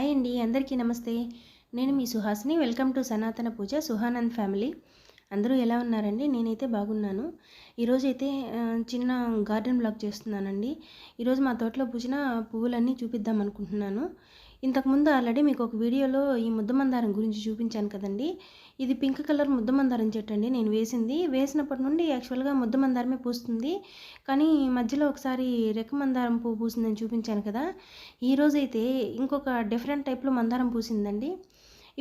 Hi అండి, అందరికీ నమస్తే. నేను మీ సుహాసిని. వెల్కమ్ టు సనాతన పూజ సుహానంద్ ఫ్యామిలీ. అందరూ ఎలా ఉన్నారండి? నేనైతే బాగున్నాను. ఈరోజైతే చిన్న గార్డెన్ బ్లాగ్ చేస్తున్నానండి. ఈరోజు మా తోటలో పూసిన పువ్వులన్నీ చూపిద్దాం అనుకుంటున్నాను. ఇంతకుముందు ఆల్రెడీ మీకు ఒక వీడియోలో ఈ ముద్దమందారం గురించి చూపించాను కదండి. ఇది పింక్ కలర్ ముద్దమందారం చెట్టు అండి. నేను వేసినప్పటి నుండి యాక్చువల్గా ముద్దమందారమే పూస్తుంది. కానీ మధ్యలో ఒకసారి రెక్క మందారం పువ్వు పూసిందని చూపించాను కదా. ఈరోజైతే ఇంకొక డిఫరెంట్ టైప్లో మందారం పూసిందండి.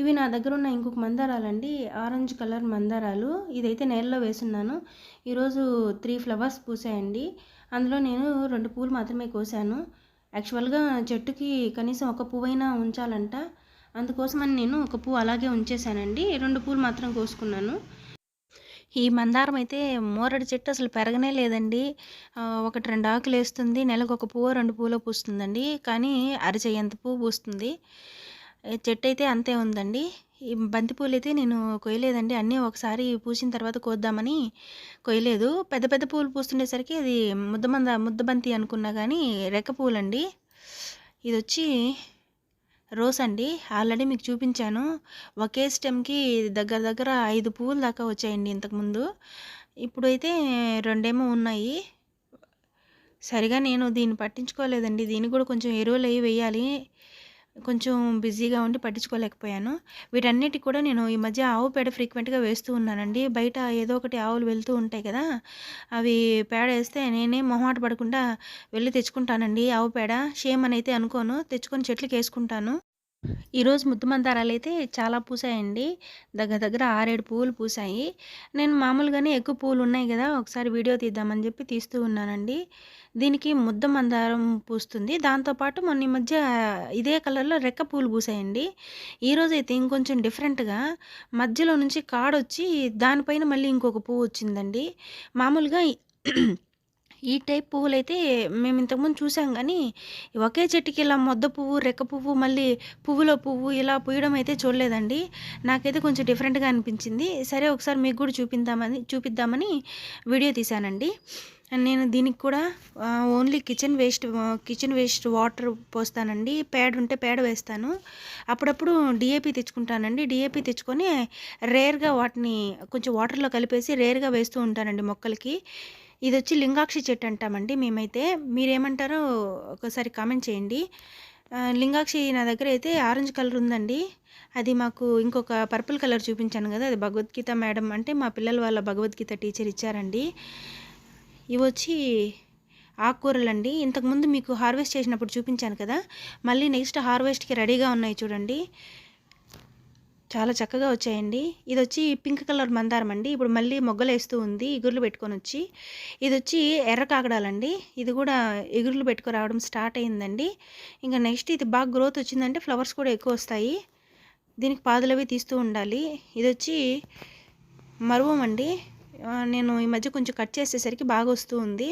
ఇవి నా దగ్గర ఉన్న ఇంకొక మందారాలండి, ఆరెంజ్ కలర్ మందారాలు. ఇదైతే నేలలో వేసున్నాను. ఈరోజు 3 ఫ్లవర్స్ పూసాయండి. అందులో నేను 2 పూలు మాత్రమే కోసాను. యాక్చువల్గా చెట్టుకి కనీసం ఒక పువ్వైనా ఉంచాలంట. అందుకోసమని నేను ఒక పువ్వు అలాగే ఉంచేసానండి. 2 పూలు మాత్రం కోసుకున్నాను. ఈ మందారం అయితే మోరడి చెట్టు అసలు పెరగనే లేదండి. 1-2 ఆకులు వేస్తుంది. నెలకు ఒక పువ్వు 2 పూలో పూస్తుందండి. కానీ అరచేయంత పువ్వు పూస్తుంది. చెట్టు అయితే అంతే ఉందండి. ఈ బంతిపూలు అయితే నేను కొయ్యలేదండి. అన్నీ ఒకసారి పూసిన తర్వాత కోద్దామని కొయ్యలేదు. పెద్ద పెద్ద పూలు పూస్తుండేసరికి అది ముద్దబంతి అనుకున్నా కానీ రెక్క పూలండి. ఇది వచ్చి రోస్ అండి. ఆల్రెడీ మీకు చూపించాను. ఒకే స్టెమ్కి దగ్గర 5 పువ్వులు దాకా వచ్చాయండి ఇంతకుముందు. ఇప్పుడైతే 2 ఉన్నాయి. సరిగా నేను దీన్ని పట్టించుకోలేదండి. దీనికి కూడా కొంచెం ఎరువులు అవి వేయాలి. కొంచెం బిజీగా ఉండి పట్టించుకోలేకపోయాను. వీటన్నిటికి కూడా నేను ఈ మధ్య ఆవు పేడ ఫ్రీక్వెంట్గా వేస్తూ ఉన్నానండి. బయట ఏదో ఒకటి ఆవులు వెళ్తూ ఉంటాయి కదా, అవి పేడ వేస్తే నేనే మొహమాట పడకుండా వెళ్ళి తెచ్చుకుంటానండి. ఆవు పేడ షేమ్ అని అయితే అనుకోను, తెచ్చుకొని చెట్లకి వేసుకుంటాను. ఈరోజు ముద్దమందారాలు అయితే చాలా పూసాయండి. దగ్గర 6-7 పువ్వులు పూసాయి. నేను మామూలుగానే ఎక్కువ పువ్వులు ఉన్నాయి కదా, ఒకసారి వీడియో తీద్దామని చెప్పి తీస్తూ ఉన్నానండి. దీనికి ముద్దమందారం పూస్తుంది. దాంతోపాటు మొన్న ఈ మధ్య ఇదే కలర్లో రెక్క పూలు పూసాయండి. ఈరోజు అయితే ఇంకొంచెం డిఫరెంట్గా మధ్యలో నుంచి కాడొచ్చి దానిపైన మళ్ళీ ఇంకొక పువ్వు వచ్చిందండి. మామూలుగా ఈ టైప్ పువ్వులైతే మేము ఇంతకుముందు చూసాం కానీ ఒకే చెట్టుకి ఇలా మొద్ద పువ్వు, రెక్క పువ్వు, మళ్ళీ పువ్వులో పువ్వు ఇలా పూయడం అయితే చూడలేదండి. నాకైతే కొంచెం డిఫరెంట్గా అనిపించింది. సరే ఒకసారి మీకు కూడా చూపిద్దామని వీడియో తీశానండి. నేను దీనికి కూడా ఓన్లీ కిచెన్ వేస్ట్ వాటర్ పోస్తానండి. పేడ ఉంటే పేడ వేస్తాను. అప్పుడప్పుడు డిఏపి తెచ్చుకుంటానండి. డిఏపి తెచ్చుకొని రేర్గా వాటిని కొంచెం వాటర్లో కలిపేసి రేర్గా వేస్తూ ఉంటానండి మొక్కలకి. ఇది వచ్చి లింగాక్షి చెట్టు అంటామండి మేమైతే. మీరేమంటారో ఒకసారి కామెంట్ చేయండి. లింగాక్షి నా దగ్గర అయితే ఆరెంజ్ కలర్ ఉందండి. అది మాకు ఇంకొక పర్పుల్ కలర్ చూపించాను కదా, అది భగవద్గీత మేడం అంటే మా పిల్లల వాళ్ళ భగవద్గీత టీచర్ ఇచ్చారండి. ఇవి వచ్చి ఆకుకూరలండి. ఇంతకుముందు మీకు హార్వెస్ట్ చేసినప్పుడు చూపించాను కదా, మళ్ళీ నెక్స్ట్ హార్వెస్ట్కి రెడీగా ఉన్నాయి చూడండి. చాలా చక్కగా వచ్చాయండి. ఇది వచ్చి పింక్ కలర్ మందారం అండి. ఇప్పుడు మళ్ళీ మొగ్గలు వేస్తూ ఉంది, ఇగుర్లు పెట్టుకొని వచ్చి. ఇది వచ్చి ఎర్ర కాకడాలండి. ఇది కూడా ఇగుర్లు పెట్టుకు రావడం స్టార్ట్ అయిందండి. ఇంకా నెక్స్ట్ ఇది బాగా గ్రోత్ వచ్చిందంటే ఫ్లవర్స్ కూడా ఎక్కువ వస్తాయి. దీనికి పాదులవి తీస్తూ ఉండాలి. ఇది వచ్చి మరువం అండి. నేను ఈ మధ్య కొంచెం కట్ చేసేసరికి బాగా వస్తూ ఉంది.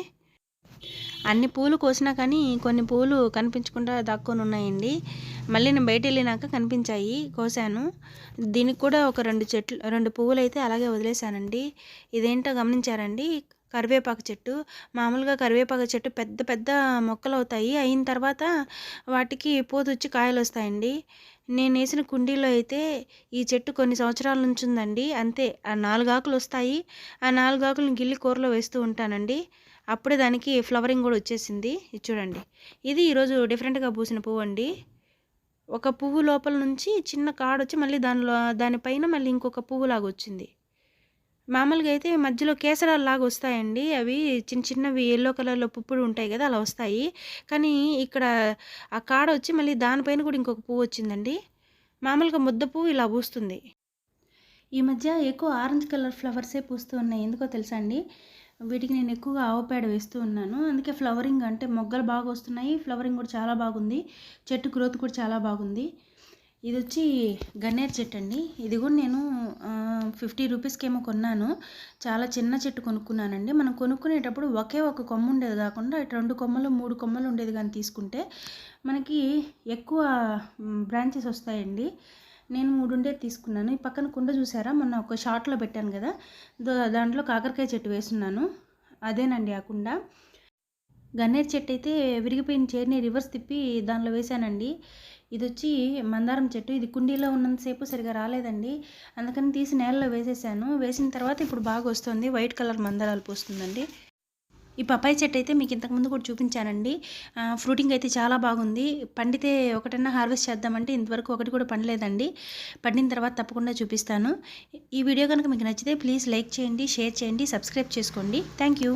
అన్ని పూలు కోసినా కానీ కొన్ని పూలు కనిపించకుండా దాక్కొని ఉన్నాయండి. మళ్ళీ నేను బయట వెళ్ళినాక కనిపించాయి, కోసాను. దీనికి కూడా ఒక 2 పువ్వులు అయితే అలాగే వదిలేశానండి. ఇదేంటో గమనించారండి? కరివేపాకు చెట్టు. మామూలుగా కరివేపాకు చెట్టు పెద్ద పెద్ద మొక్కలు అవుతాయి. అయిన తర్వాత వాటికి పూతొచ్చి కాయలు వస్తాయండి. నేను వేసిన కుండీలో అయితే ఈ చెట్టు కొన్ని సంవత్సరాల నుంచి ఉందండి. అంతే, ఆ 4 ఆకులు వస్తాయి. ఆ 4 ఆకులను గిల్లి కూరలో వేస్తూ ఉంటానండి. అప్పుడే దానికి ఫ్లవరింగ్ కూడా వచ్చేసింది. ఇది చూడండి, ఇది ఈరోజు డిఫరెంట్గా పూసిన పువ్వు అండి. ఒక పువ్వు లోపల నుంచి చిన్న కాడొచ్చి మళ్ళీ దానిపైన మళ్ళీ ఇంకొక పువ్వులాగా వచ్చింది. మామూలుగా అయితే మధ్యలో కేసరాలు లాగా వస్తాయండి. అవి చిన్నవి ఎల్లో కలర్లో పుప్పుడు ఉంటాయి కదా, అలా వస్తాయి. కానీ ఇక్కడ ఆ కాడ వచ్చి మళ్ళీ దానిపైన కూడా ఇంకొక పువ్వు వచ్చిందండి. మామూలుగా ముద్ద పువ్వు ఇలా పూస్తుంది. ఈ మధ్య ఎక్కువ ఆరెంజ్ కలర్ ఫ్లవర్సే పూస్తూ ఉన్నాయి. ఎందుకో తెలుసా అండి? వీటికి నేను ఎక్కువగా ఆవు పేడ వేస్తూ ఉన్నాను. అందుకే ఫ్లవరింగ్ అంటే మొగ్గలు బాగా వస్తున్నాయి. ఫ్లవరింగ్ కూడా చాలా బాగుంది. చెట్టు గ్రోత్ కూడా చాలా బాగుంది. ఇది వచ్చి గన్నేరు చెట్టు అండి. ఇది కూడా నేను 50 రూపీస్కి ఏమో కొన్నాను. చాలా చిన్న చెట్టు కొనుక్కున్నానండి. మనం కొనుక్కునేటప్పుడు ఒకే ఒక కొమ్మ ఉండేది కాకుండా ఇటు 2 కొమ్మలు 3 కొమ్మలు ఉండేది కానీ తీసుకుంటే మనకి ఎక్కువ బ్రాంచెస్ వస్తాయండి. నేను 3 ఉండేది తీసుకున్నాను. ఈ పక్కన కుండ చూసారా, మొన్న ఒక షార్ట్లో పెట్టాను కదా, దాంట్లో కాకరకాయ చెట్టు వేస్తున్నాను. అదేనండి ఆ కుండ. గన్నేరు చెట్టు అయితే విరిగిపోయిన చైర్ని రివర్స్ తిప్పి దానిలో వేశానండి. ఇది వచ్చి మందారం చెట్టు. ఇది కుండీలో ఉన్నంతసేపు సరిగా రాలేదండి, అందుకని తీసి నేలలో వేసేసాను. వేసిన తర్వాత ఇప్పుడు బాగా వస్తుంది, వైట్ కలర్ మందారాలు పూస్తుందండి. ఈ పపాయి చెట్టు అయితే మీకు ఇంతకుముందు కూడా చూపించానండి. ఫ్రూటింగ్ అయితే చాలా బాగుంది. పండితే ఒకటన్నా హార్వెస్ట్ చేద్దామంటే ఇంతవరకు ఒకటి కూడా పండలేదండి. పండిన తర్వాత తప్పకుండా చూపిస్తాను. ఈ వీడియో కనుక మీకు నచ్చితే ప్లీజ్ లైక్ చేయండి, షేర్ చేయండి, సబ్స్క్రైబ్ చేసుకోండి. Thank you.